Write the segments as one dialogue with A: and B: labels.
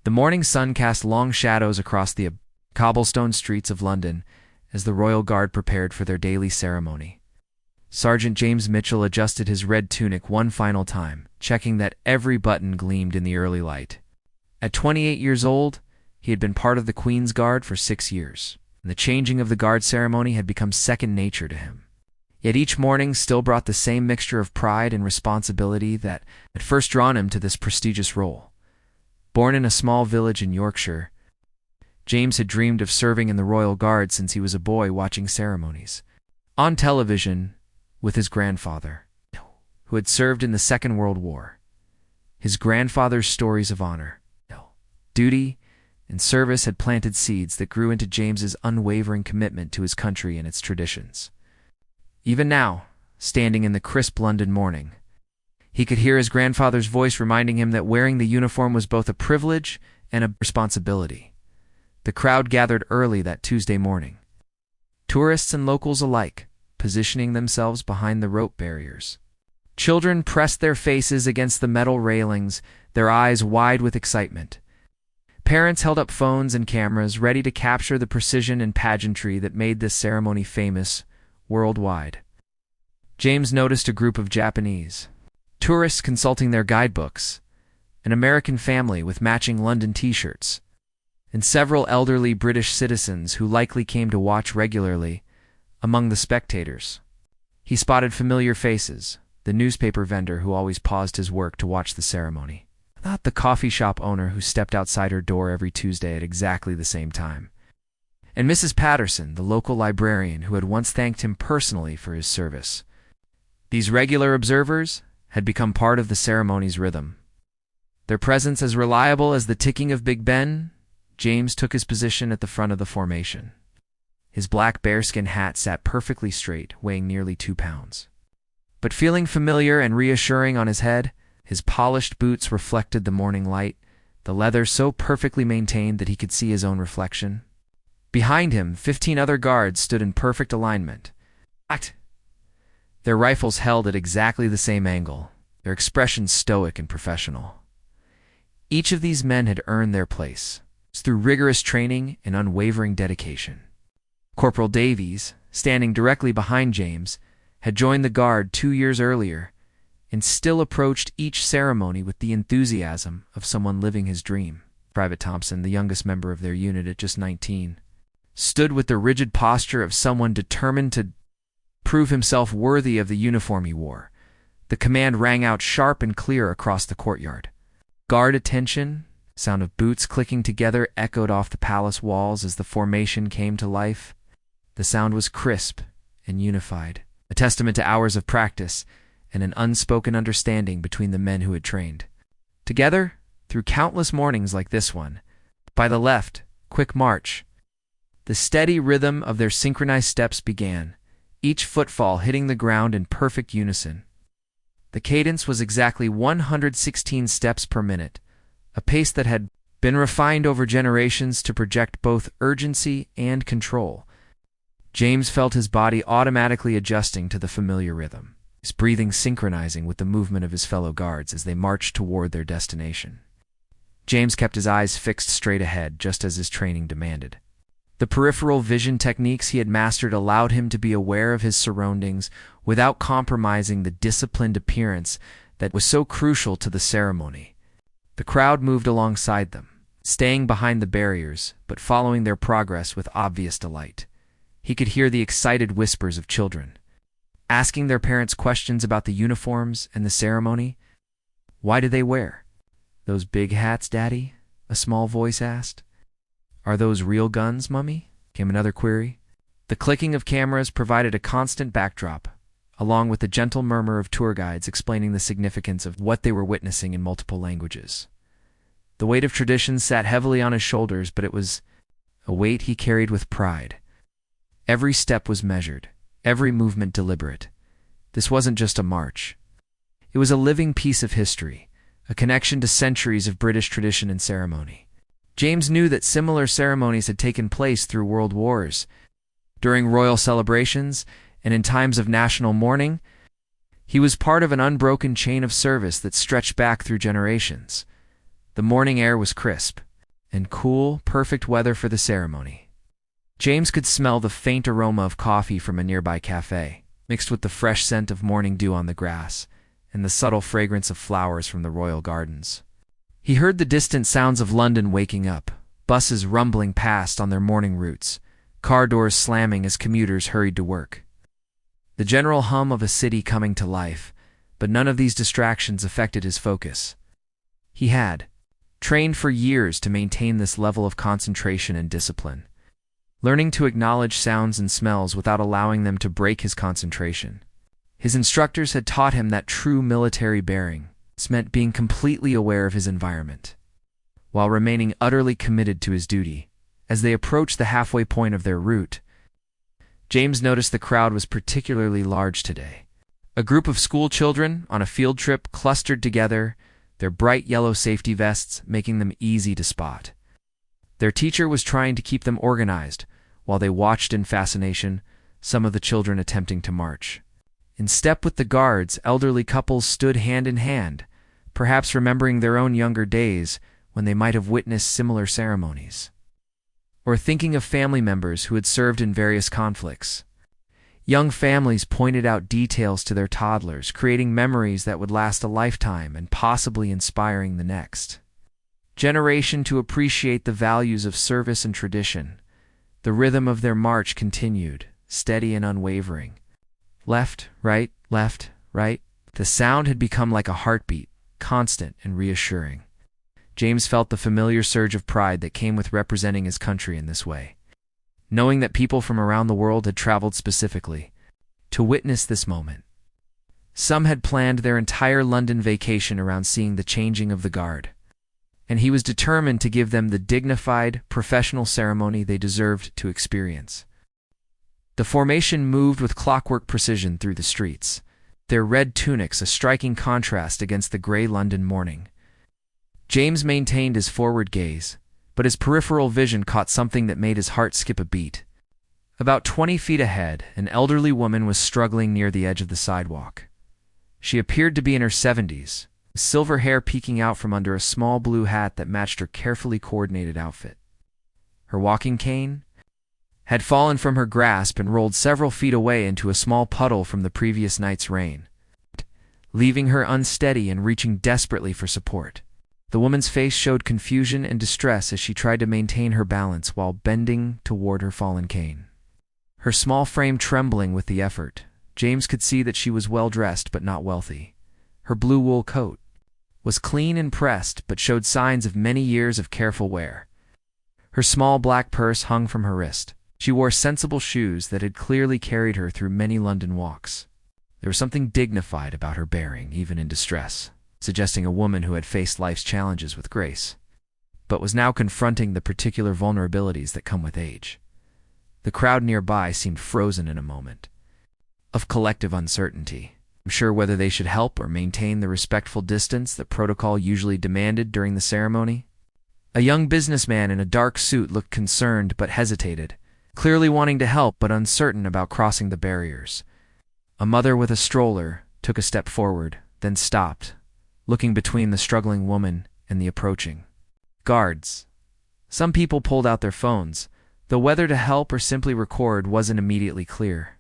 A: The morning sun cast long shadows across the cobblestone streets of London as the Royal Guard prepared for their daily ceremony. Sergeant James Mitchell adjusted his red tunic one final time, checking that every button gleamed in the early light. At 28 years old, he had been part of the Queen's Guard for 6 years, and the changing of the guard ceremony had become second nature to him. Yet each morning still brought the same mixture of pride and responsibility that had first drawn him to this prestigious role. Born in a small village in Yorkshire, James had dreamed of serving in the Royal Guard since he was a boy watching ceremonies on television with his grandfather, who had served in the Second World War. His grandfather's stories of honor, duty, and service had planted seeds that grew into James's unwavering commitment to his country and its traditions. Even now, standing in the crisp London morning, he could hear his grandfather's voice reminding him that wearing the uniform was both a privilege and a responsibility. The crowd gathered early that Tuesday morning, tourists and locals alike, positioning themselves behind the rope barriers. Children pressed their faces against the metal railings, their eyes wide with excitement. Parents held up phones and cameras, ready to capture the precision and pageantry that made this ceremony famous worldwide. James noticed a group of Japanese tourists consulting their guidebooks, an American family with matching London t-shirts, and several elderly British citizens who likely came to watch regularly. Among the spectators, he spotted familiar faces: the newspaper vendor who always paused his work to watch the ceremony, not the coffee shop owner who stepped outside her door every Tuesday at exactly the same time, and Mrs. Patterson, the local librarian who had once thanked him personally for his service. These regular observers had become part of the ceremony's rhythm. Their presence as reliable as the ticking of Big Ben, James took his position at the front of the formation. His black bearskin hat sat perfectly straight, weighing nearly 2 pounds. But feeling familiar and reassuring on his head, his polished boots reflected the morning light, the leather so perfectly maintained that he could see his own reflection. Behind him, 15 other guards stood in perfect alignment, their rifles held at exactly the same angle, their expressions stoic and professional. Each of these men had earned their place through rigorous training and unwavering dedication. Corporal Davies, standing directly behind James, had joined the Guard 2 years earlier and still approached each ceremony with the enthusiasm of someone living his dream. Private Thompson, the youngest member of their unit at just 19, stood with the rigid posture of someone determined to prove himself worthy of the uniform he wore. The command rang out sharp and clear across the courtyard. Guard attention! Sound of boots clicking together echoed off the palace walls as the formation came to life. The sound was crisp and unified, a testament to hours of practice and an unspoken understanding between the men who had trained together through countless mornings like this one. By the left, quick march. The steady rhythm of their synchronized steps began, each footfall hitting the ground in perfect unison. The cadence was exactly 116 steps per minute, a pace that had been refined over generations to project both urgency and control. James felt his body automatically adjusting to the familiar rhythm, his breathing synchronizing with the movement of his fellow guards as they marched toward their destination. James kept his eyes fixed straight ahead, just as his training demanded. The peripheral vision techniques he had mastered allowed him to be aware of his surroundings without compromising the disciplined appearance that was so crucial to the ceremony. The crowd moved alongside them, staying behind the barriers, but following their progress with obvious delight. He could hear the excited whispers of children, asking their parents questions about the uniforms and the ceremony. "Why do they wear those big hats, Daddy?" a small voice asked. "Are those real guns, Mummy?" came another query. The clicking of cameras provided a constant backdrop, along with the gentle murmur of tour guides explaining the significance of what they were witnessing in multiple languages. The weight of tradition sat heavily on his shoulders, but it was a weight he carried with pride. Every step was measured, every movement deliberate. This wasn't just a march. It was a living piece of history, a connection to centuries of British tradition and ceremony. James knew that similar ceremonies had taken place through world wars, during royal celebrations, and in times of national mourning. He was part of an unbroken chain of service that stretched back through generations. The morning air was crisp, and cool, perfect weather for the ceremony. James could smell the faint aroma of coffee from a nearby cafe, mixed with the fresh scent of morning dew on the grass and the subtle fragrance of flowers from the royal gardens. He heard the distant sounds of London waking up, buses rumbling past on their morning routes, car doors slamming as commuters hurried to work. The general hum of a city coming to life, but none of these distractions affected his focus. He had trained for years to maintain this level of concentration and discipline, learning to acknowledge sounds and smells without allowing them to break his concentration. His instructors had taught him that true military bearing meant being completely aware of his environment, while remaining utterly committed to his duty. As they approached the halfway point of their route, James noticed the crowd was particularly large today. A group of school children on a field trip clustered together, their bright yellow safety vests making them easy to spot. Their teacher was trying to keep them organized, while they watched in fascination, some of the children attempting to march. In step with the guards, elderly couples stood hand in hand, perhaps remembering their own younger days when they might have witnessed similar ceremonies, or thinking of family members who had served in various conflicts. Young families pointed out details to their toddlers, creating memories that would last a lifetime and possibly inspiring the next generation to appreciate the values of service and tradition. The rhythm of their march continued, steady and unwavering. Left, right, left, right. The sound had become like a heartbeat, constant and reassuring. James felt the familiar surge of pride that came with representing his country in this way, knowing that people from around the world had traveled specifically to witness this moment. Some had planned their entire London vacation around seeing the changing of the guard, and he was determined to give them the dignified, professional ceremony they deserved to experience. The formation moved with clockwork precision through the streets, their red tunics a striking contrast against the gray London morning. James maintained his forward gaze, but his peripheral vision caught something that made his heart skip a beat. About 20 feet ahead, an elderly woman was struggling near the edge of the sidewalk. She appeared to be in her 70s, silver hair peeking out from under a small blue hat that matched her carefully coordinated outfit. Her walking cane had fallen from her grasp and rolled several feet away into a small puddle from the previous night's rain, leaving her unsteady and reaching desperately for support. The woman's face showed confusion and distress as she tried to maintain her balance while bending toward her fallen cane. Her small frame trembling with the effort, James could see that she was well-dressed but not wealthy. Her blue wool coat was clean and pressed but showed signs of many years of careful wear. Her small black purse hung from her wrist. She wore sensible shoes that had clearly carried her through many London walks. There was something dignified about her bearing, even in distress, suggesting a woman who had faced life's challenges with grace, but was now confronting the particular vulnerabilities that come with age. The crowd nearby seemed frozen in a moment of collective uncertainty, unsure whether they should help or maintain the respectful distance that protocol usually demanded during the ceremony. A young businessman in a dark suit looked concerned but hesitated, clearly wanting to help but uncertain about crossing the barriers. A mother with a stroller took a step forward, then stopped, looking between the struggling woman and the approaching guards. Some people pulled out their phones, though whether to help or simply record wasn't immediately clear.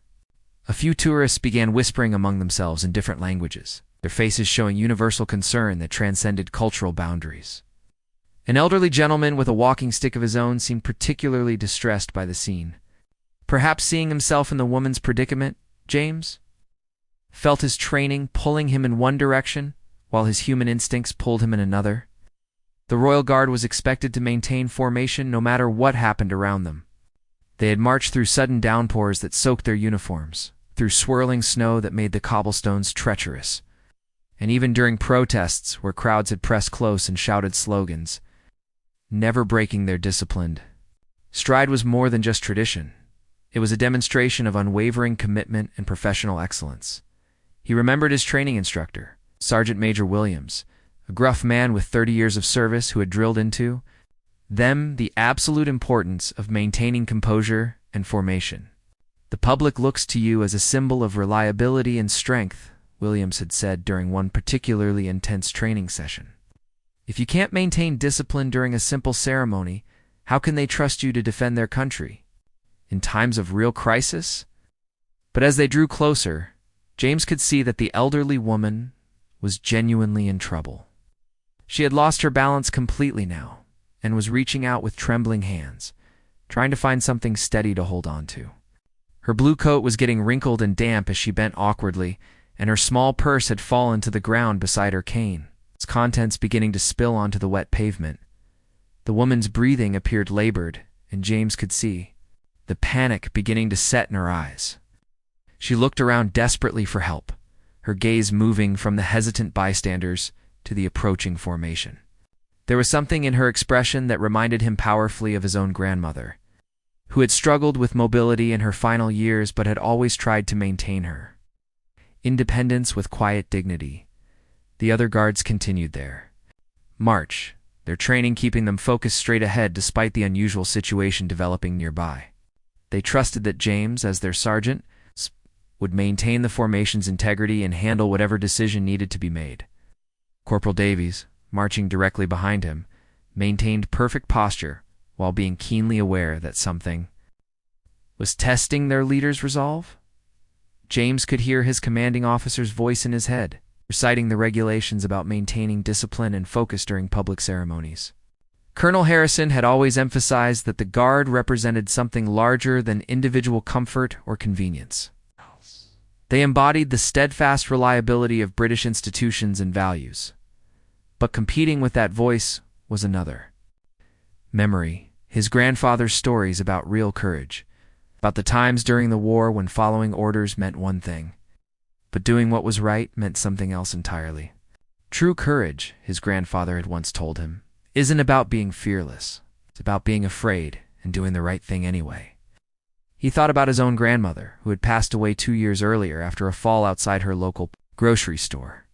A: A few tourists began whispering among themselves in different languages, their faces showing universal concern that transcended cultural boundaries. An elderly gentleman with a walking stick of his own seemed particularly distressed by the scene. Perhaps seeing himself in the woman's predicament, James felt his training pulling him in one direction, while his human instincts pulled him in another. The Royal Guard was expected to maintain formation no matter what happened around them. They had marched through sudden downpours that soaked their uniforms, through swirling snow that made the cobblestones treacherous, and even during protests where crowds had pressed close and shouted slogans, never breaking their disciplined stride was more than just tradition. It was a demonstration of unwavering commitment and professional excellence. He remembered his training instructor, Sergeant Major Williams, a gruff man with 30 years of service who had drilled into them the absolute importance of maintaining composure and formation. "The public looks to you as a symbol of reliability and strength," Williams had said during one particularly intense training session. If you can't maintain discipline during a simple ceremony, how can they trust you to defend their country in times of real crisis? But as they drew closer, James could see that the elderly woman was genuinely in trouble. She had lost her balance completely now and was reaching out with trembling hands, trying to find something steady to hold on to. Her blue coat was getting wrinkled and damp as she bent awkwardly, and her small purse had fallen to the ground beside her cane, its contents beginning to spill onto the wet pavement. The woman's breathing appeared labored, and James could see the panic beginning to set in her eyes. She looked around desperately for help, her gaze moving from the hesitant bystanders to the approaching formation. There was something in her expression that reminded him powerfully of his own grandmother, who had struggled with mobility in her final years but had always tried to maintain her independence with quiet dignity. The other guards continued their march, their training keeping them focused straight ahead despite the unusual situation developing nearby. They trusted that James, as their sergeant, would maintain the formation's integrity and handle whatever decision needed to be made. Corporal Davies, marching directly behind him, maintained perfect posture while being keenly aware that something was testing their leader's resolve. James could hear his commanding officer's voice in his head, reciting the regulations about maintaining discipline and focus during public ceremonies. Colonel Harrison had always emphasized that the Guard represented something larger than individual comfort or convenience. They embodied the steadfast reliability of British institutions and values. But competing with that voice was another. Memory, his grandfather's stories about real courage, about the times during the war when following orders meant one thing, but doing what was right meant something else entirely. True courage, his grandfather had once told him, isn't about being fearless. It's about being afraid and doing the right thing anyway. He thought about his own grandmother, who had passed away 2 years earlier after a fall outside her local grocery store.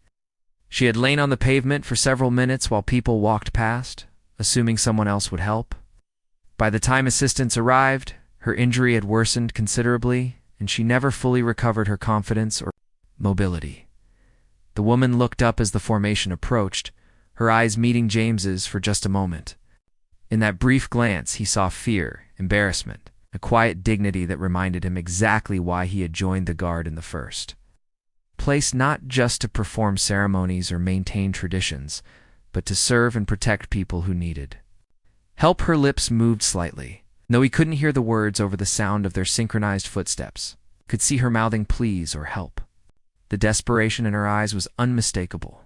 A: She had lain on the pavement for several minutes while people walked past, assuming someone else would help. By the time assistance arrived, her injury had worsened considerably, and she never fully recovered her confidence or mobility. The woman looked up as the formation approached, her eyes meeting James's for just a moment. In that brief glance, he saw fear, embarrassment, a quiet dignity that reminded him exactly why he had joined the Guard in the first place, not just to perform ceremonies or maintain traditions, but to serve and protect people who needed help. Her lips moved slightly, though he couldn't hear the words over the sound of their synchronized footsteps. He could see her mouthing please or help. The desperation in her eyes was unmistakable,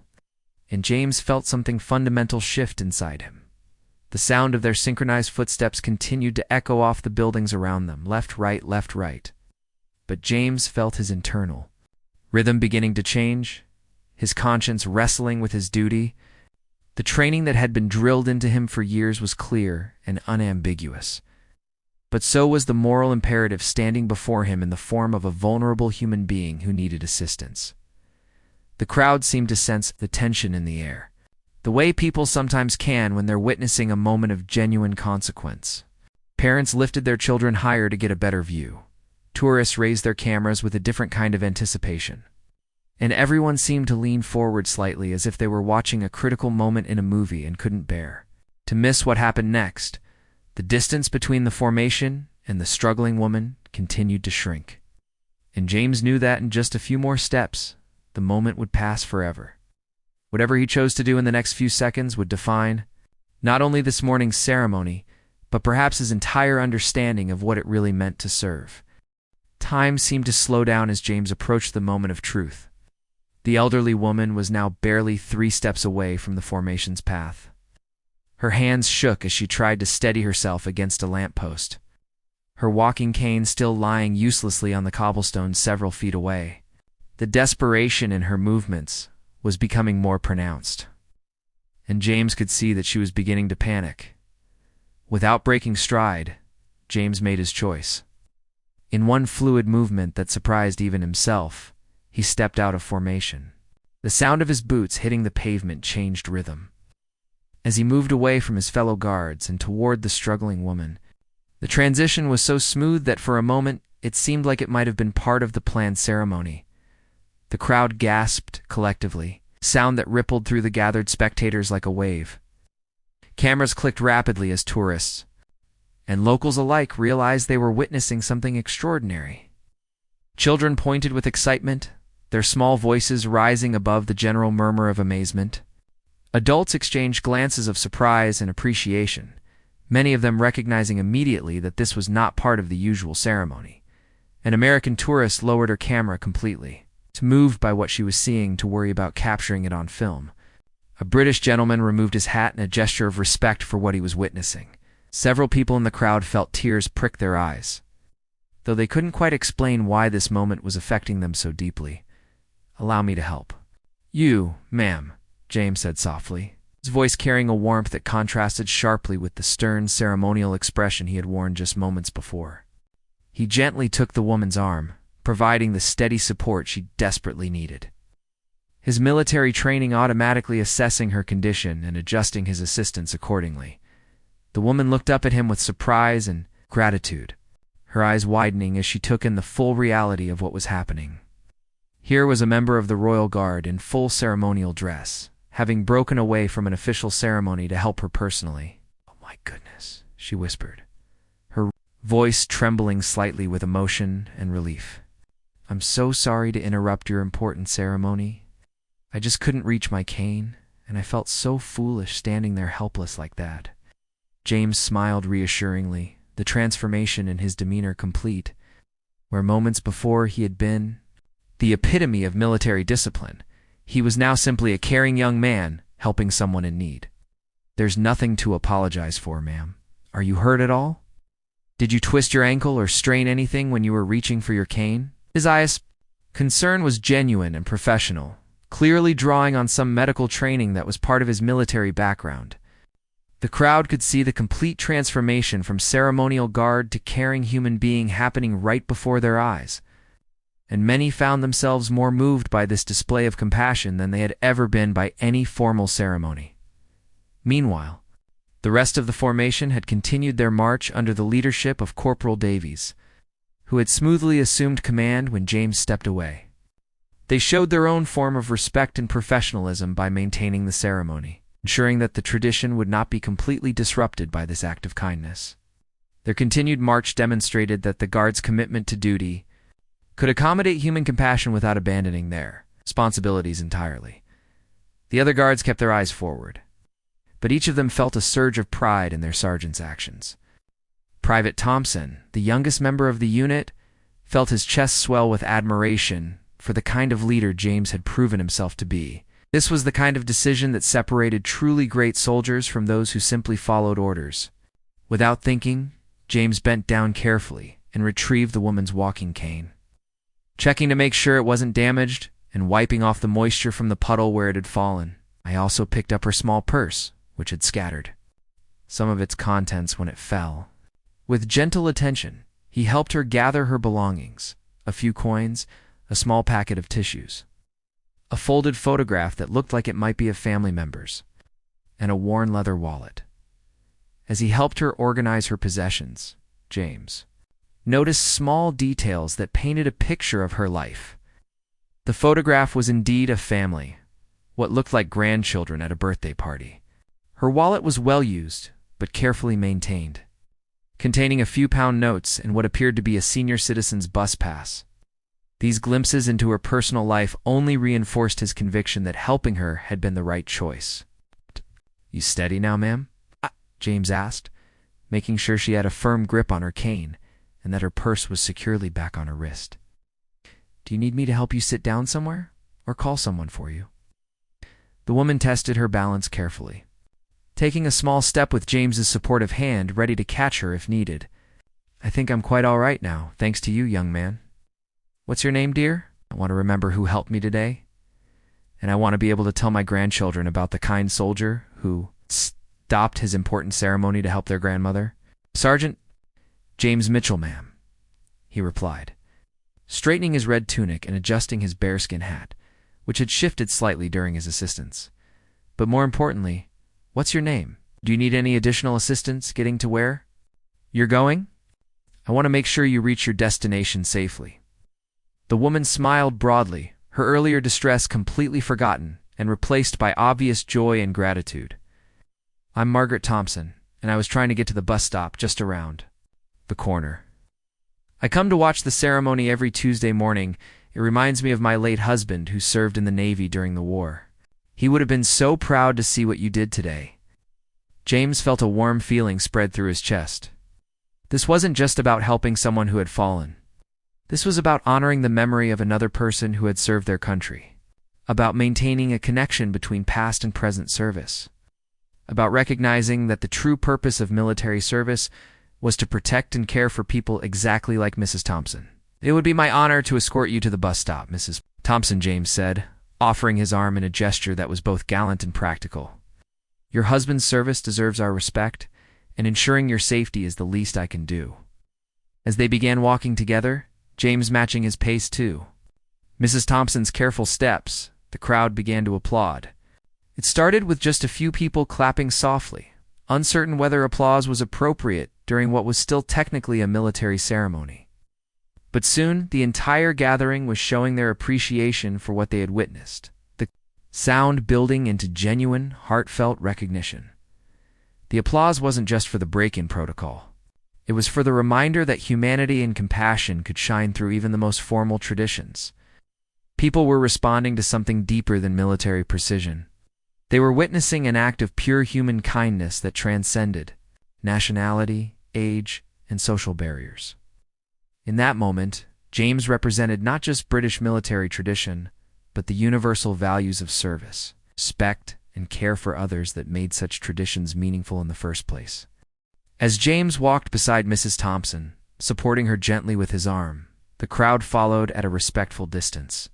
A: and James felt something fundamental shift inside him. The sound of their synchronized footsteps continued to echo off the buildings around them, left, right, left, right. But James felt his internal rhythm beginning to change, his conscience wrestling with his duty. The training that had been drilled into him for years was clear and unambiguous. But so was the moral imperative standing before him in the form of a vulnerable human being who needed assistance. The crowd seemed to sense the tension in the air, the way people sometimes can when they're witnessing a moment of genuine consequence. Parents lifted their children higher to get a better view. Tourists raised their cameras with a different kind of anticipation. And everyone seemed to lean forward slightly as if they were watching a critical moment in a movie and couldn't bear to miss what happened next. The distance between the formation and the struggling woman continued to shrink. And James knew that in just a few more steps, the moment would pass forever. Whatever he chose to do in the next few seconds would define not only this morning's ceremony, but perhaps his entire understanding of what it really meant to serve. Time seemed to slow down as James approached the moment of truth. The elderly woman was now barely 3 steps away from the formation's path. Her hands shook as she tried to steady herself against a lamppost, her walking cane still lying uselessly on the cobblestones several feet away. The desperation in her movements was becoming more pronounced, and James could see that she was beginning to panic. Without breaking stride, James made his choice. In one fluid movement that surprised even himself, he stepped out of formation. The sound of his boots hitting the pavement changed rhythm. As he moved away from his fellow guards and toward the struggling woman, the transition was so smooth that for a moment it seemed like it might have been part of the planned ceremony. The crowd gasped collectively, sound that rippled through the gathered spectators like a wave. Cameras clicked rapidly as tourists and locals alike realized they were witnessing something extraordinary. Children pointed with excitement, their small voices rising above the general murmur of amazement. Adults exchanged glances of surprise and appreciation, many of them recognizing immediately that this was not part of the usual ceremony. An American tourist lowered her camera completely, too moved by what she was seeing to worry about capturing it on film. A British gentleman removed his hat in a gesture of respect for what he was witnessing. Several people in the crowd felt tears prick their eyes, though they couldn't quite explain why this moment was affecting them so deeply. "Allow me to help." "You, ma'am," James said softly, his voice carrying a warmth that contrasted sharply with the stern, ceremonial expression he had worn just moments before. He gently took the woman's arm, providing the steady support she desperately needed. His military training automatically assessing her condition and adjusting his assistance accordingly. The woman looked up at him with surprise and gratitude, her eyes widening as she took in the full reality of what was happening. Here was a member of the Royal Guard in full ceremonial dress, having broken away from an official ceremony to help her personally. "Oh my goodness," she whispered, her voice trembling slightly with emotion and relief. "I'm so sorry to interrupt your important ceremony. I just couldn't reach my cane, and I felt so foolish standing there helpless like that." James smiled reassuringly, the transformation in his demeanor complete. Where moments before he had been the epitome of military discipline, he was now simply a caring young man helping someone in need. "There's nothing to apologize for, ma'am. Are you hurt at all? Did you twist your ankle or strain anything when you were reaching for your cane?" His eyes' concern was genuine and professional, clearly drawing on some medical training that was part of his military background. The crowd could see the complete transformation from ceremonial guard to caring human being happening right before their eyes, and many found themselves more moved by this display of compassion than they had ever been by any formal ceremony. Meanwhile, the rest of the formation had continued their march under the leadership of Corporal Davies, who had smoothly assumed command when James stepped away. They showed their own form of respect and professionalism by maintaining the ceremony, ensuring that the tradition would not be completely disrupted by this act of kindness. Their continued march demonstrated that the Guard's commitment to duty could accommodate human compassion without abandoning their responsibilities entirely. The other guards kept their eyes forward, but each of them felt a surge of pride in their sergeant's actions. Private Thompson, the youngest member of the unit, felt his chest swell with admiration for the kind of leader James had proven himself to be. This was the kind of decision that separated truly great soldiers from those who simply followed orders. Without thinking, James bent down carefully and retrieved the woman's walking cane. Checking to make sure it wasn't damaged and wiping off the moisture from the puddle where it had fallen, I also picked up her small purse, which had scattered some of its contents when it fell. With gentle attention, he helped her gather her belongings, a few coins, a small packet of tissues, a folded photograph that looked like it might be of family members, and a worn leather wallet. As he helped her organize her possessions, James noticed small details that painted a picture of her life. The photograph was indeed of family, what looked like grandchildren at a birthday party. Her wallet was well used, but carefully maintained, containing a few pound notes and what appeared to be a senior citizen's bus pass. These glimpses into her personal life only reinforced his conviction that helping her had been the right choice. "You steady now, ma'am?" James asked, making sure she had a firm grip on her cane and that her purse was securely back on her wrist. "Do you need me to help you sit down somewhere, or call someone for you?" The woman tested her balance carefully, taking a small step with James's supportive hand ready to catch her if needed. "I think I'm quite all right now, thanks to you, young man. What's your name, dear? I want to remember who helped me today, and I want to be able to tell my grandchildren about the kind soldier who stopped his important ceremony to help their grandmother." "Sergeant James Mitchell, ma'am," he replied, straightening his red tunic and adjusting his bearskin hat, which had shifted slightly during his assistance. "But more importantly, what's your name? Do you need any additional assistance getting to where you're going? I want to make sure you reach your destination safely." The woman smiled broadly, her earlier distress completely forgotten, and replaced by obvious joy and gratitude. "I'm Margaret Thompson, and I was trying to get to the bus stop just around the corner. I come to watch the ceremony every Tuesday morning. It reminds me of my late husband who served in the Navy during the war. He would have been so proud to see what you did today." James felt a warm feeling spread through his chest. This wasn't just about helping someone who had fallen. This was about honoring the memory of another person who had served their country, about maintaining a connection between past and present service, about recognizing that the true purpose of military service was to protect and care for people exactly like Mrs. Thompson. "It would be my honor to escort you to the bus stop, Mrs. Thompson," James said, offering his arm in a gesture that was both gallant and practical. "Your husband's service deserves our respect, and ensuring your safety is the least I can do." As they began walking together, James matching his pace too. Mrs. Thompson's careful steps, the crowd began to applaud. It started with just a few people clapping softly, uncertain whether applause was appropriate during what was still technically a military ceremony. But soon, the entire gathering was showing their appreciation for what they had witnessed, the sound building into genuine, heartfelt recognition. The applause wasn't just for the break-in protocol. It was for the reminder that humanity and compassion could shine through even the most formal traditions. People were responding to something deeper than military precision. They were witnessing an act of pure human kindness that transcended nationality, age, and social barriers. In that moment, James represented not just British military tradition, but the universal values of service, respect, and care for others that made such traditions meaningful in the first place. As James walked beside Mrs. Thompson, supporting her gently with his arm, the crowd followed at a respectful distance.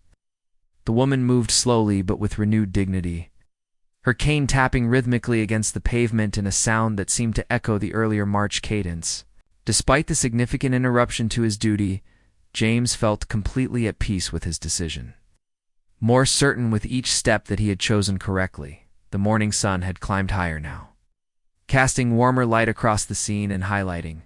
A: The woman moved slowly but with renewed dignity, her cane tapping rhythmically against the pavement in a sound that seemed to echo the earlier march cadence. Despite the significant interruption to his duty, James felt completely at peace with his decision. More certain with each step that he had chosen correctly, the morning sun had climbed higher now, casting warmer light across the scene and highlighting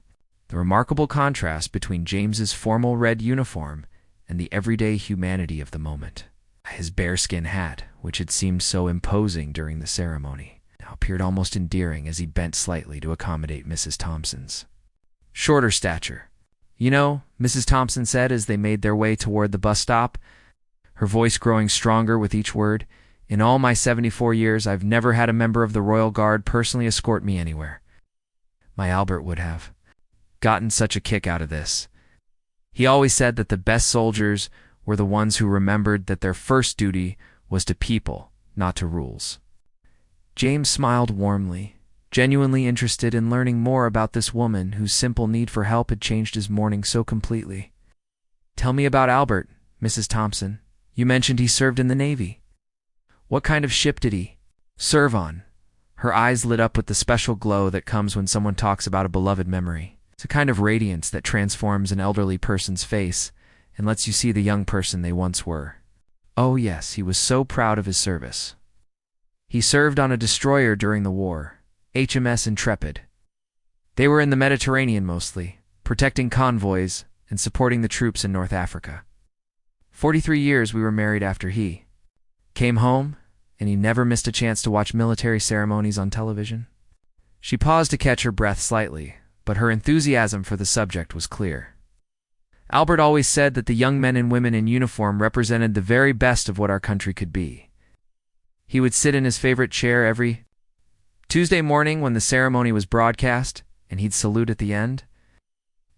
A: the remarkable contrast between James's formal red uniform and the everyday humanity of the moment. His bearskin hat, which had seemed so imposing during the ceremony, now appeared almost endearing as he bent slightly to accommodate Mrs. Thompson's shorter stature. "You know," Mrs. Thompson said as they made their way toward the bus stop, her voice growing stronger with each word, "in all my 74 years, I've never had a member of the Royal Guard personally escort me anywhere. My Albert would have gotten such a kick out of this. He always said that the best soldiers were the ones who remembered that their first duty was to people, not to rules." James smiled warmly, genuinely interested in learning more about this woman whose simple need for help had changed his morning so completely. "Tell me about Albert, Mrs. Thompson. You mentioned he served in the Navy. What kind of ship did he serve on?" Her eyes lit up with the special glow that comes when someone talks about a beloved memory. It's a kind of radiance that transforms an elderly person's face and lets you see the young person they once were. "Oh yes, he was so proud of his service. He served on a destroyer during the war, HMS Intrepid. They were in the Mediterranean mostly, protecting convoys and supporting the troops in North Africa. 43 years we were married after he came home, and he never missed a chance to watch military ceremonies on television." She paused to catch her breath slightly, but her enthusiasm for the subject was clear. "Albert always said that the young men and women in uniform represented the very best of what our country could be. He would sit in his favorite chair every Tuesday morning when the ceremony was broadcast, and he'd salute at the end.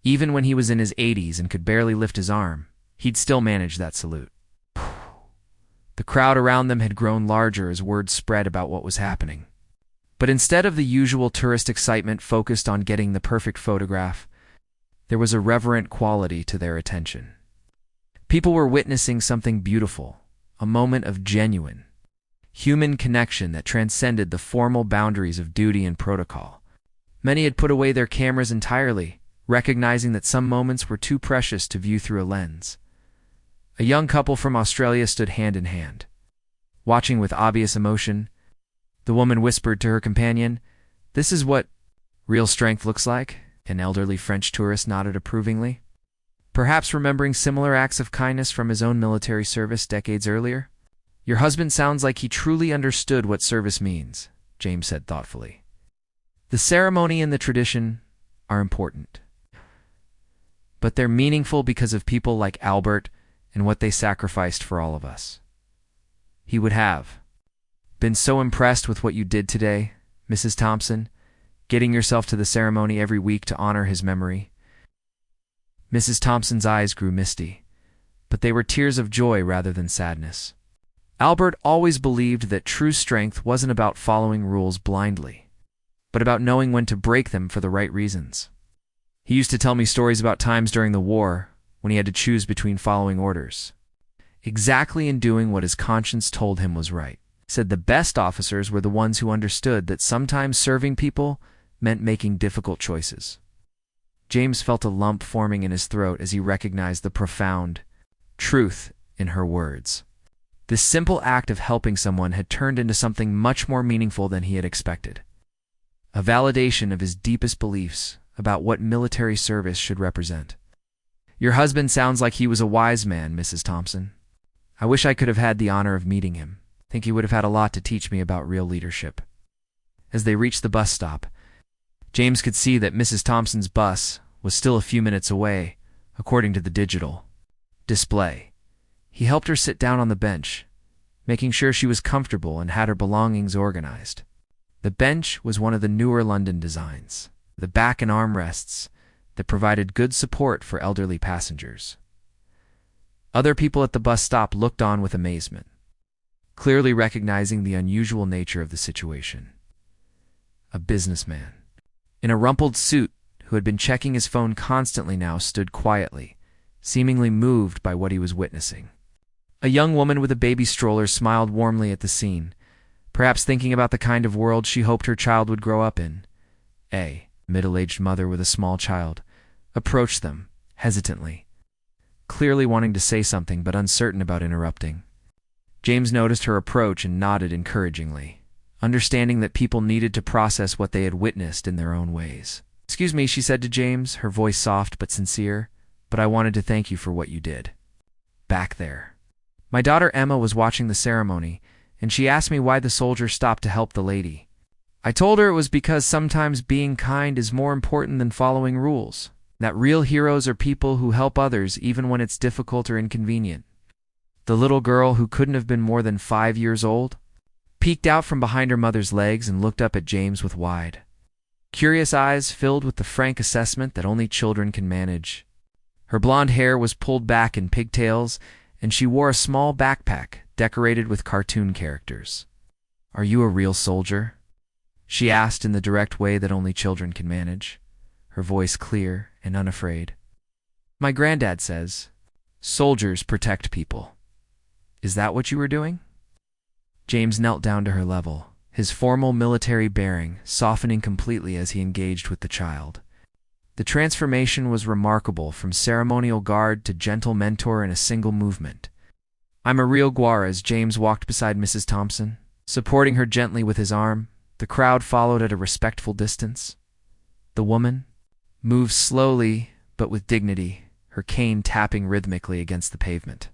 A: Even when he was in his 80s and could barely lift his arm, he'd still manage that salute." The crowd around them had grown larger as word spread about what was happening. But instead of the usual tourist excitement focused on getting the perfect photograph, there was a reverent quality to their attention. People were witnessing something beautiful, a moment of genuine, human connection that transcended the formal boundaries of duty and protocol. Many had put away their cameras entirely, recognizing that some moments were too precious to view through a lens. A young couple from Australia stood hand in hand, watching with obvious emotion. The woman whispered to her companion, "This is what real strength looks like." An elderly French tourist nodded approvingly, perhaps remembering similar acts of kindness from his own military service decades earlier. Your husband sounds like he truly understood what service means, James said thoughtfully. The ceremony and the tradition are important, but they're meaningful because of people like Albert and what they sacrificed for all of us. He would have been so impressed with what you did today, Mrs. Thompson, getting yourself to the ceremony every week to honor his memory. Mrs. Thompson's eyes grew misty, but they were tears of joy rather than sadness. Albert always believed that true strength wasn't about following rules blindly, but about knowing when to break them for the right reasons. He used to tell me stories about times during the war when he had to choose between following orders exactly and doing what his conscience told him was right. Said the best officers were the ones who understood that sometimes serving people meant making difficult choices. James felt a lump forming in his throat as he recognized the profound truth in her words. This simple act of helping someone had turned into something much more meaningful than he had expected. A validation of his deepest beliefs about what military service should represent. Your husband sounds like he was a wise man, Mrs. Thompson. I wish I could have had the honor of meeting him. I think he would have had a lot to teach me about real leadership. As they reached the bus stop, James could see that Mrs. Thompson's bus was still a few minutes away, according to the digital display. He helped her sit down on the bench, making sure she was comfortable and had her belongings organized. The bench was one of the newer London designs, the back and armrests that provided good support for elderly passengers. Other people at the bus stop looked on with amazement, clearly recognizing the unusual nature of the situation. A businessman in a rumpled suit who had been checking his phone constantly now stood quietly, seemingly moved by what he was witnessing. A young woman with a baby stroller smiled warmly at the scene, perhaps thinking about the kind of world she hoped her child would grow up in. A middle-aged mother with a small child approached them, hesitantly, clearly wanting to say something but uncertain about interrupting. James noticed her approach and nodded encouragingly, understanding that people needed to process what they had witnessed in their own ways. "Excuse me," she said to James, her voice soft but sincere, "but I wanted to thank you for what you did. Back there. My daughter Emma was watching the ceremony, and she asked me why the soldier stopped to help the lady. I told her it was because sometimes being kind is more important than following rules, that real heroes are people who help others even when it's difficult or inconvenient." The little girl, who couldn't have been more than 5 years old, peeked out from behind her mother's legs and looked up at James with wide, curious eyes filled with the frank assessment that only children can manage. Her blonde hair was pulled back in pigtails, and she wore a small backpack decorated with cartoon characters. "Are you a real soldier?" she asked in the direct way that only children can manage, her voice clear and unafraid. "My granddad says, soldiers protect people. Is that what you were doing?" James knelt down to her level, his formal military bearing softening completely as he engaged with the child. The transformation was remarkable, from ceremonial guard to gentle mentor in a single movement. "I'm a real Guara." As James walked beside Mrs. Thompson, supporting her gently with his arm, the crowd followed at a respectful distance. The woman moved slowly but with dignity, her cane tapping rhythmically against the pavement.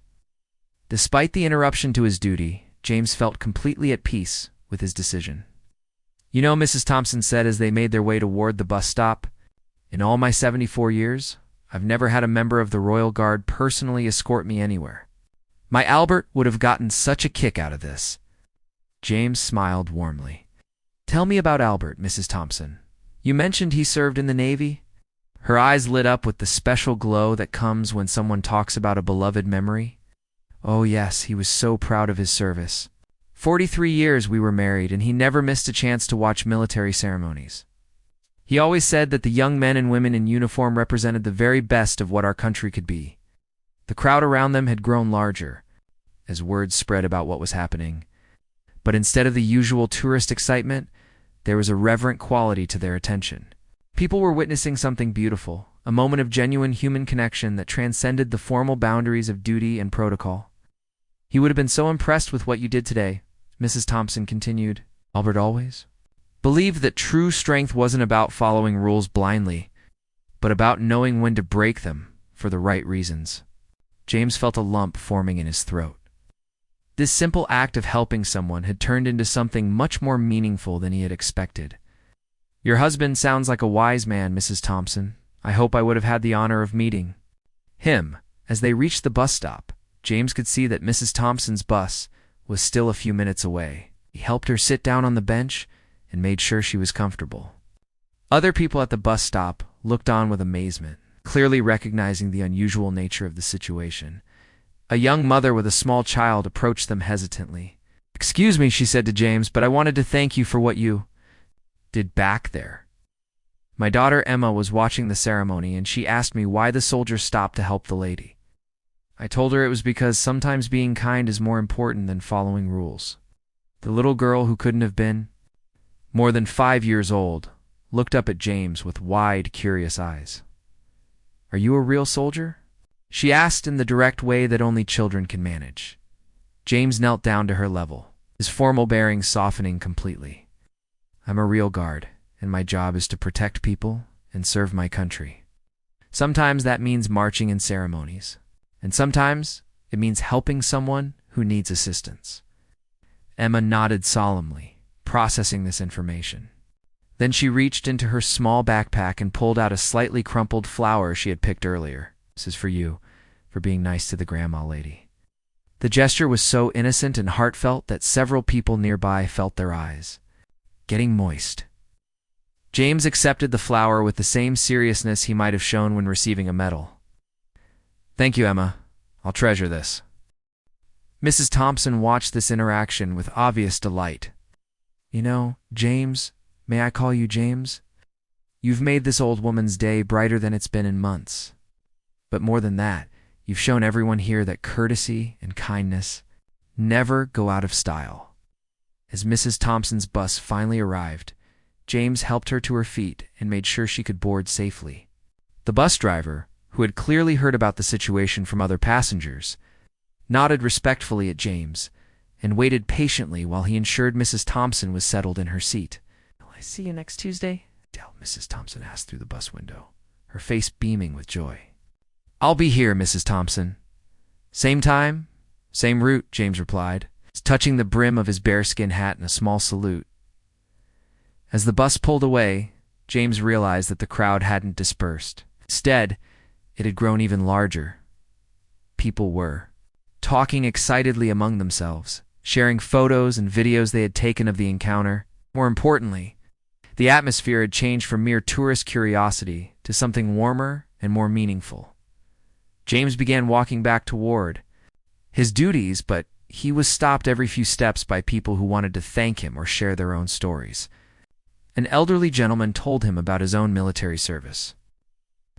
A: Despite the interruption to his duty, James felt completely at peace with his decision. "You know," Mrs. Thompson said as they made their way toward the bus stop, "in all my 74 years, I've never had a member of the Royal Guard personally escort me anywhere. My Albert would have gotten such a kick out of this." James smiled warmly. "Tell me about Albert, Mrs. Thompson. You mentioned he served in the Navy?" Her eyes lit up with the special glow that comes when someone talks about a beloved memory. "Oh yes, he was so proud of his service. 43 years we were married, and he never missed a chance to watch military ceremonies. He always said that the young men and women in uniform represented the very best of what our country could be." The crowd around them had grown larger as words spread about what was happening, but instead of the usual tourist excitement, there was a reverent quality to their attention. People were witnessing something beautiful, a moment of genuine human connection that transcended the formal boundaries of duty and protocol. "He would have been so impressed with what you did today," Mrs. Thompson continued. "Albert always believed that true strength wasn't about following rules blindly, but about knowing when to break them for the right reasons." James felt a lump forming in his throat. This simple act of helping someone had turned into something much more meaningful than he had expected. "Your husband sounds like a wise man, Mrs. Thompson. I hope I would have had the honor of meeting him." As they reached the bus stop, James could see that Mrs. Thompson's bus was still a few minutes away. He helped her sit down on the bench and made sure she was comfortable. Other people at the bus stop looked on with amazement, clearly recognizing the unusual nature of the situation. A young mother with a small child approached them hesitantly. "Excuse me," she said to James, "but I wanted to thank you for what you did back there. My daughter Emma was watching the ceremony, and she asked me why the soldiers stopped to help the lady. I told her it was because sometimes being kind is more important than following rules." The little girl, who couldn't have been more than 5 years old, looked up at James with wide, curious eyes. "Are you a real soldier?" she asked in the direct way that only children can manage. James knelt down to her level, his formal bearing softening completely. "I'm a real guard, and my job is to protect people and serve my country. Sometimes that means marching in ceremonies, and sometimes it means helping someone who needs assistance." Emma nodded solemnly, processing this information. Then she reached into her small backpack and pulled out a slightly crumpled flower she had picked earlier. "This is for you, for being nice to the grandma lady." The gesture was so innocent and heartfelt that several people nearby felt their eyes getting moist. James accepted the flower with the same seriousness he might have shown when receiving a medal. "Thank you, Emma. I'll treasure this." Mrs. Thompson watched this interaction with obvious delight. "You know, James, may I call you James? You've made this old woman's day brighter than it's been in months. But more than that, you've shown everyone here that courtesy and kindness never go out of style." As Mrs. Thompson's bus finally arrived, James helped her to her feet and made sure she could board safely. The bus driver, who had clearly heard about the situation from other passengers, nodded respectfully at James and waited patiently while he ensured Mrs. Thompson was settled in her seat. "Will I see you next Tuesday?" Mrs. Thompson asked through the bus window, her face beaming with joy. "I'll be here, Mrs. Thompson." "Same time, same route," James replied, touching the brim of his bearskin hat in a small salute. As the bus pulled away, James realized that the crowd hadn't dispersed. Instead, it had grown even larger. People were talking excitedly among themselves, sharing photos and videos they had taken of the encounter. More importantly, the atmosphere had changed from mere tourist curiosity to something warmer and more meaningful. James began walking back toward his duties, but he was stopped every few steps by people who wanted to thank him or share their own stories. An elderly gentleman told him about his own military service.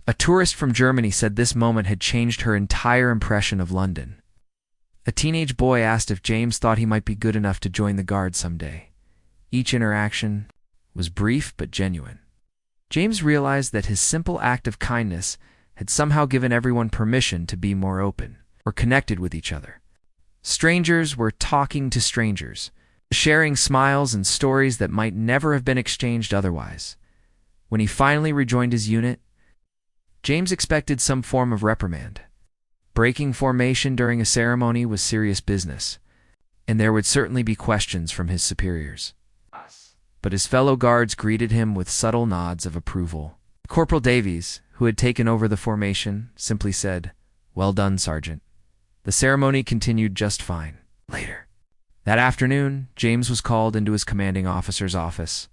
A: A tourist from Germany said this moment had changed her entire impression of London. A teenage boy asked if James thought he might be good enough to join the Guard someday. Each interaction was brief but genuine. James realized that his simple act of kindness had somehow given everyone permission to be more open or connected with each other. Strangers were talking to strangers, sharing smiles and stories that might never have been exchanged otherwise. When he finally rejoined his unit, James expected some form of reprimand. Breaking formation during a ceremony was serious business, and there would certainly be questions from his superiors. But his fellow guards greeted him with subtle nods of approval. Corporal Davies, who had taken over the formation, simply said, "Well done, Sergeant." The ceremony continued just fine. Later that afternoon, James was called into his commanding officer's office.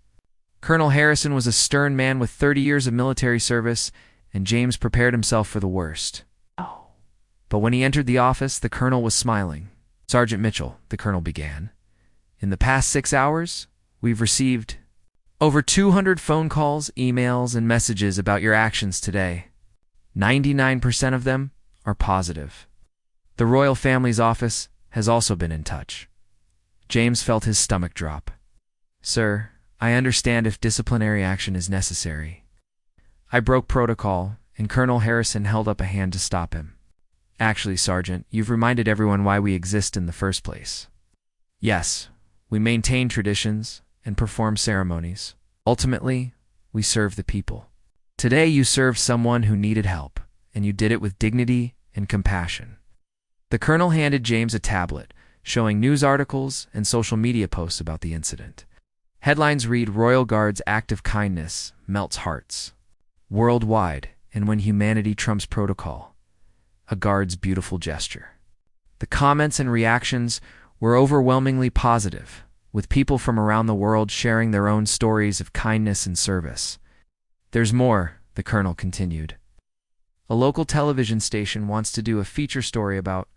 A: Colonel Harrison was a stern man with 30 years of military service, and James prepared himself for the worst. But when he entered the office, the colonel was smiling. "Sergeant Mitchell," the colonel began, "in the past 6 hours, we've received over 200 phone calls, emails, and messages about your actions today. 99% of them are positive. The royal family's office has also been in touch." James felt his stomach drop. "Sir, I understand if disciplinary action is necessary. I broke protocol," and Colonel Harrison held up a hand to stop him. "Actually, Sergeant, you've reminded everyone why we exist in the first place. Yes, we maintain traditions and perform ceremonies. Ultimately, we serve the people. Today you served someone who needed help, and you did it with dignity and compassion." The colonel handed James a tablet, showing news articles and social media posts about the incident. Headlines read, "Royal Guard's act of kindness melts hearts." Worldwide, and when humanity trumps protocol, a guard's beautiful gesture. The comments and reactions were overwhelmingly positive, with people from around the world sharing their own stories of kindness and service. "There's more," the colonel continued. "A local television station wants to do a feature story about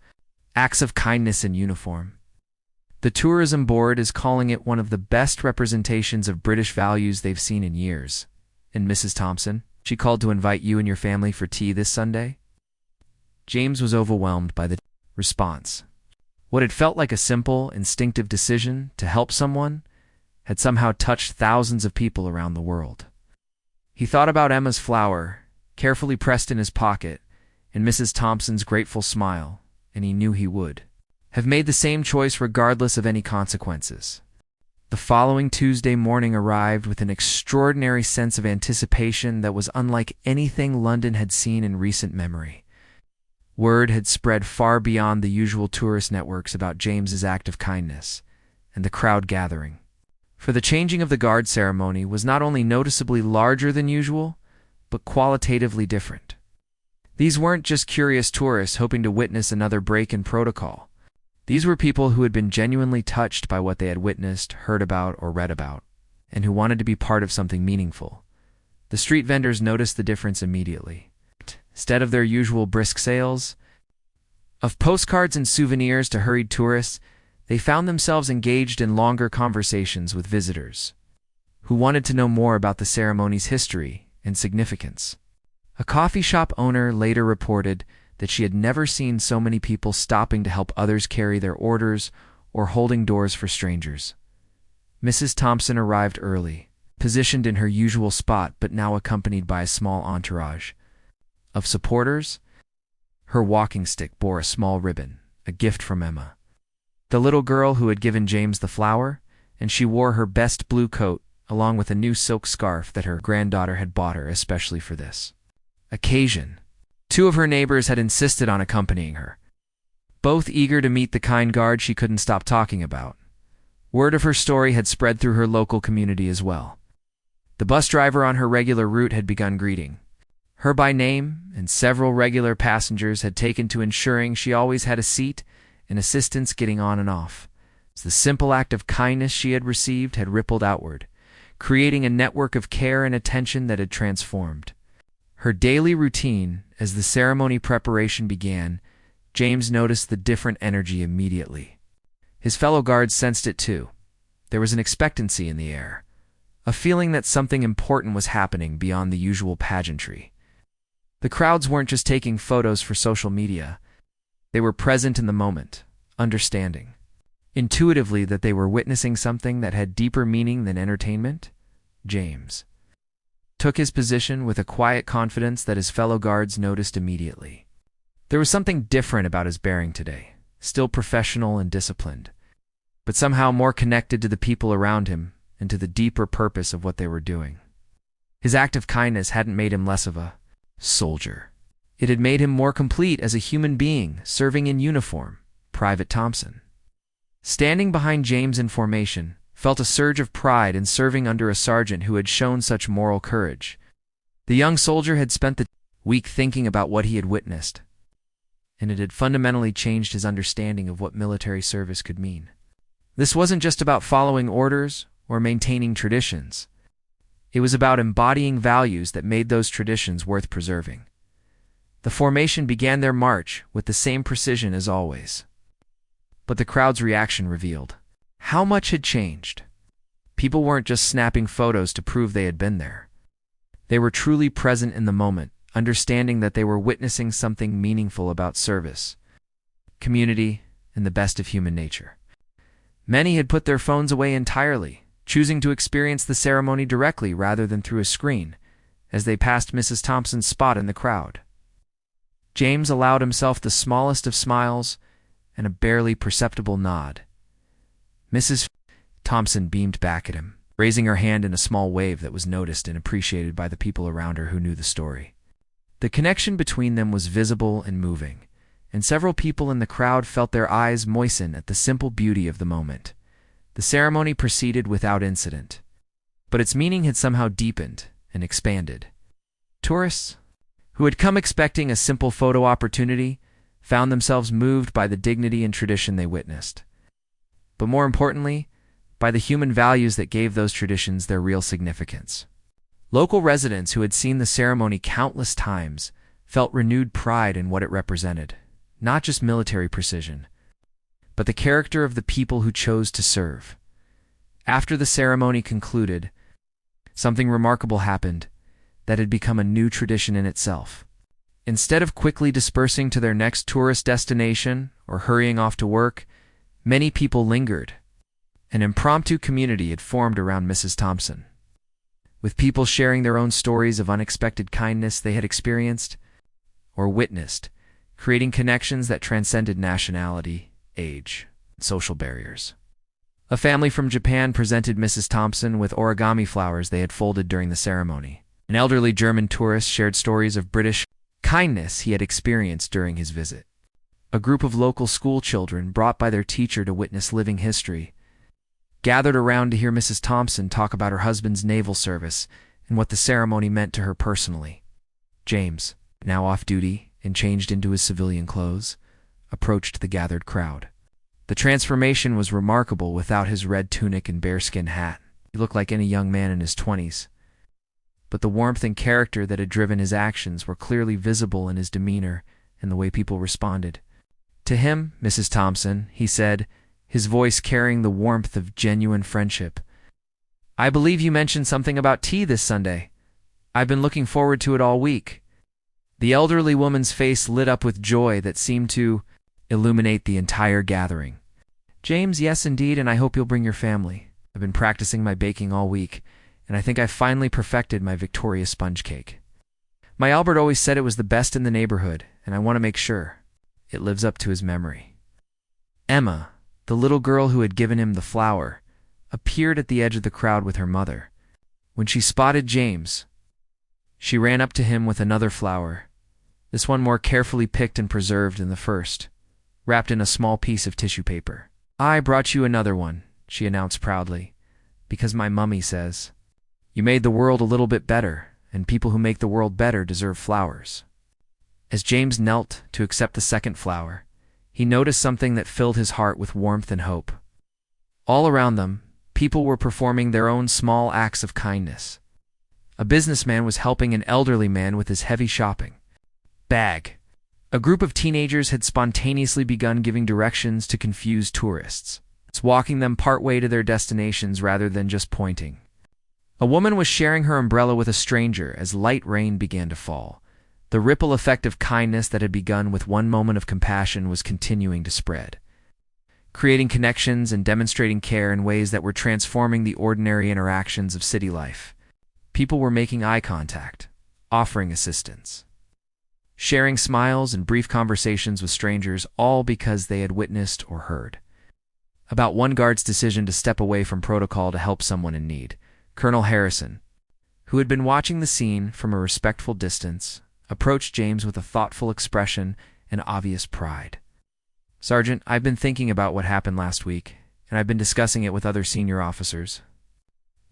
A: acts of kindness in uniform. The tourism board is calling it one of the best representations of British values they've seen in years. And Mrs. Thompson, she called to invite you and your family for tea this Sunday." James was overwhelmed by the response. What had felt like a simple, instinctive decision to help someone had somehow touched thousands of people around the world. He thought about Emma's flower, carefully pressed in his pocket, and Mrs. Thompson's grateful smile, and he knew he would have made the same choice regardless of any consequences. The following Tuesday morning arrived with an extraordinary sense of anticipation that was unlike anything London had seen in recent memory. Word had spread far beyond the usual tourist networks about James's act of kindness and the crowd gathering. For the changing of the guard ceremony was not only noticeably larger than usual, but qualitatively different. These weren't just curious tourists hoping to witness another break in protocol. These were people who had been genuinely touched by what they had witnessed, heard about, or read about, and who wanted to be part of something meaningful. The street vendors noticed the difference immediately. Instead of their usual brisk sales of postcards and souvenirs to hurried tourists, they found themselves engaged in longer conversations with visitors who wanted to know more about the ceremony's history and significance. A coffee shop owner later reported that she had never seen so many people stopping to help others carry their orders or holding doors for strangers. Mrs. Thompson arrived early, positioned in her usual spot but now accompanied by a small entourage of supporters. Her walking stick bore a small ribbon, a gift from Emma, the little girl who had given James the flower, and she wore her best blue coat along with a new silk scarf that her granddaughter had bought her especially for this occasion. Two of her neighbors had insisted on accompanying her, both eager to meet the kind guard she couldn't stop talking about. Word of her story had spread through her local community as well. The bus driver on her regular route had begun greeting her by name, and several regular passengers had taken to ensuring she always had a seat and assistance getting on and off. The simple act of kindness she had received had rippled outward, creating a network of care and attention that had transformed her daily routine. As the ceremony preparation began, James noticed the different energy immediately. His fellow guards sensed it too. There was an expectancy in the air, a feeling that something important was happening beyond the usual pageantry. The crowds weren't just taking photos for social media. They were present in the moment, understanding intuitively that they were witnessing something that had deeper meaning than entertainment. James took his position with a quiet confidence that his fellow guards noticed immediately. There was something different about his bearing today, still professional and disciplined, but somehow more connected to the people around him and to the deeper purpose of what they were doing. His act of kindness hadn't made him less of a soldier. It had made him more complete as a human being serving in uniform. Private Thompson, standing behind James in formation, felt a surge of pride in serving under a sergeant who had shown such moral courage. The young soldier had spent the week thinking about what he had witnessed, and it had fundamentally changed his understanding of what military service could mean. This wasn't just about following orders or maintaining traditions. It was about embodying values that made those traditions worth preserving. The formation began their march with the same precision as always. But the crowd's reaction revealed how much had changed. People weren't just snapping photos to prove they had been there. They were truly present in the moment, understanding that they were witnessing something meaningful about service, community, and the best of human nature. Many had put their phones away entirely, choosing to experience the ceremony directly rather than through a screen, as they passed Mrs. Thompson's spot in the crowd. James allowed himself the smallest of smiles and a barely perceptible nod. Mrs. Thompson beamed back at him, raising her hand in a small wave that was noticed and appreciated by the people around her who knew the story. The connection between them was visible and moving, and several people in the crowd felt their eyes moisten at the simple beauty of the moment. The ceremony proceeded without incident, but its meaning had somehow deepened and expanded. Tourists, who had come expecting a simple photo opportunity, found themselves moved by the dignity and tradition they witnessed. But more importantly, by the human values that gave those traditions their real significance. Local residents who had seen the ceremony countless times felt renewed pride in what it represented, not just military precision, but the character of the people who chose to serve. After the ceremony concluded, something remarkable happened that had become a new tradition in itself. Instead of quickly dispersing to their next tourist destination or hurrying off to work, many people lingered. An impromptu community had formed around Mrs. Thompson, with people sharing their own stories of unexpected kindness they had experienced or witnessed, creating connections that transcended nationality, age, and social barriers. A family from Japan presented Mrs. Thompson with origami flowers they had folded during the ceremony. An elderly German tourist shared stories of British kindness he had experienced during his visit. A group of local school children, brought by their teacher to witness living history, gathered around to hear Mrs. Thompson talk about her husband's naval service and what the ceremony meant to her personally. James, now off duty and changed into his civilian clothes, approached the gathered crowd. The transformation was remarkable without his red tunic and bearskin hat. He looked like any young man in his 20s. But the warmth and character that had driven his actions were clearly visible in his demeanor and the way people responded. To him, Mrs. Thompson, he said, his voice carrying the warmth of genuine friendship, "I believe you mentioned something about tea this Sunday. I've been looking forward to it all week." The elderly woman's face lit up with joy that seemed to illuminate the entire gathering. "James, yes indeed, and I hope you'll bring your family. I've been practicing my baking all week, and I think I've finally perfected my Victoria sponge cake. My Albert always said it was the best in the neighborhood, and I want to make sure it lives up to his memory." Emma, the little girl who had given him the flower, appeared at the edge of the crowd with her mother. When she spotted James, she ran up to him with another flower, this one more carefully picked and preserved than the first, wrapped in a small piece of tissue paper. "I brought you another one," she announced proudly, "because my mummy says, you made the world a little bit better, and people who make the world better deserve flowers." As James knelt to accept the second flower, he noticed something that filled his heart with warmth and hope. All around them, people were performing their own small acts of kindness. A businessman was helping an elderly man with his heavy shopping bag. A group of teenagers had spontaneously begun giving directions to confused tourists, walking them partway to their destinations rather than just pointing. A woman was sharing her umbrella with a stranger as light rain began to fall. The ripple effect of kindness that had begun with one moment of compassion was continuing to spread, creating connections and demonstrating care in ways that were transforming the ordinary interactions of city life. People were making eye contact, offering assistance, sharing smiles and brief conversations with strangers, all because they had witnessed or heard about one guard's decision to step away from protocol to help someone in need. Colonel Harrison, who had been watching the scene from a respectful distance, approached James with a thoughtful expression and obvious pride. "Sergeant, I've been thinking about what happened last week, and I've been discussing it with other senior officers.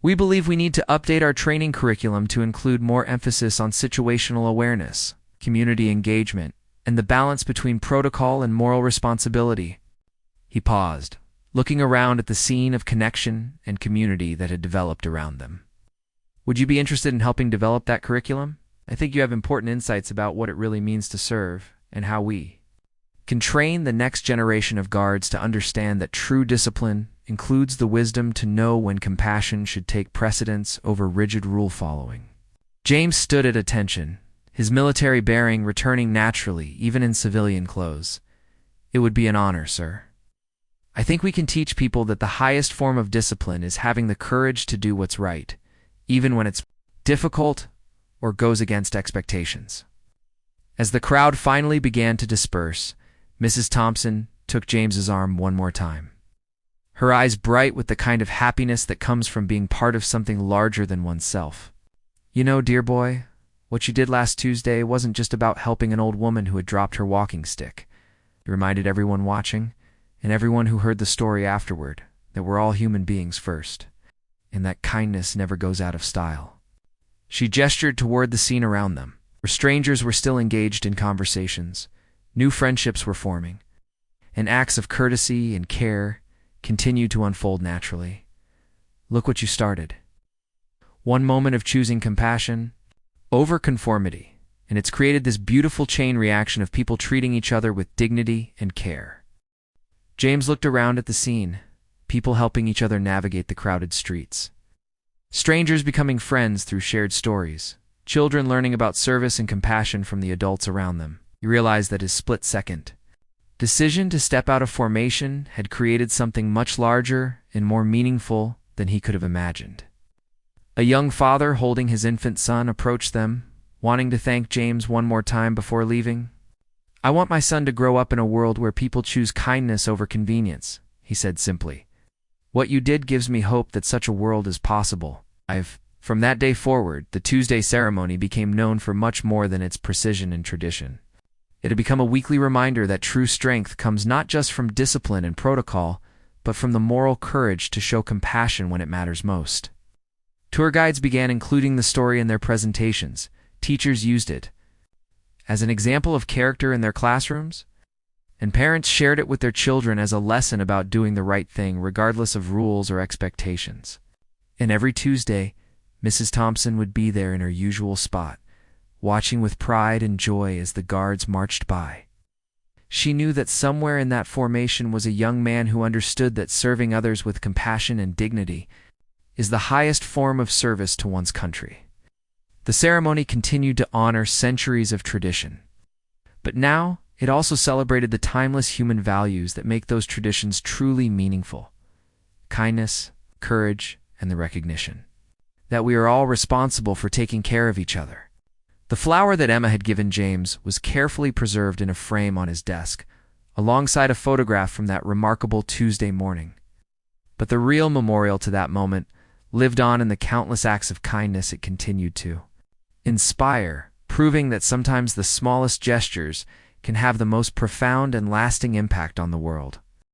A: We believe we need to update our training curriculum to include more emphasis on situational awareness, community engagement, and the balance between protocol and moral responsibility." He paused, looking around at the scene of connection and community that had developed around them. "Would you be interested in helping develop that curriculum? I think you have important insights about what it really means to serve and how we can train the next generation of guards to understand that true discipline includes the wisdom to know when compassion should take precedence over rigid rule following." James stood at attention, his military bearing returning naturally even in civilian clothes. "It would be an honor, sir. I think we can teach people that the highest form of discipline is having the courage to do what's right, even when it's difficult or goes against expectations." As the crowd finally began to disperse, Mrs. Thompson took James's arm one more time, her eyes bright with the kind of happiness that comes from being part of something larger than oneself. "You know, dear boy, what you did last Tuesday wasn't just about helping an old woman who had dropped her walking stick. It reminded everyone watching, and everyone who heard the story afterward, that we're all human beings first, and that kindness never goes out of style. She gestured toward the scene around them, where strangers were still engaged in conversations, new friendships were forming, and acts of courtesy and care continued to unfold naturally. Look what you started. One moment of choosing compassion over conformity, and it's created this beautiful chain reaction of people treating each other with dignity and care. James looked around at the scene, people helping each other navigate the crowded streets. Strangers becoming friends through shared stories, children learning about service and compassion from the adults around them. He realized that his split-second decision to step out of formation had created something much larger and more meaningful than he could have imagined. A young father holding his infant son approached them, wanting to thank James one more time before leaving. "I want my son to grow up in a world where people choose kindness over convenience," he said simply. "What you did gives me hope that such a world is possible." From that day forward, the Tuesday ceremony became known for much more than its precision and tradition. It had become a weekly reminder that true strength comes not just from discipline and protocol, but from the moral courage to show compassion when it matters most. Tour guides began including the story in their presentations. Teachers used it as an example of character in their classrooms, and parents shared it with their children as a lesson about doing the right thing regardless of rules or expectations. And every Tuesday, Mrs. Thompson would be there in her usual spot, watching with pride and joy as the guards marched by. She knew that somewhere in that formation was a young man who understood that serving others with compassion and dignity is the highest form of service to one's country. The ceremony continued to honor centuries of tradition, but now it also celebrated the timeless human values that make those traditions truly meaningful: kindness, courage, and the recognition that we are all responsible for taking care of each other. The flower that Emma had given James was carefully preserved in a frame on his desk, alongside a photograph from that remarkable Tuesday morning. But the real memorial to that moment lived on in the countless acts of kindness it continued to inspire, proving that sometimes the smallest gestures can have the most profound and lasting impact on the world.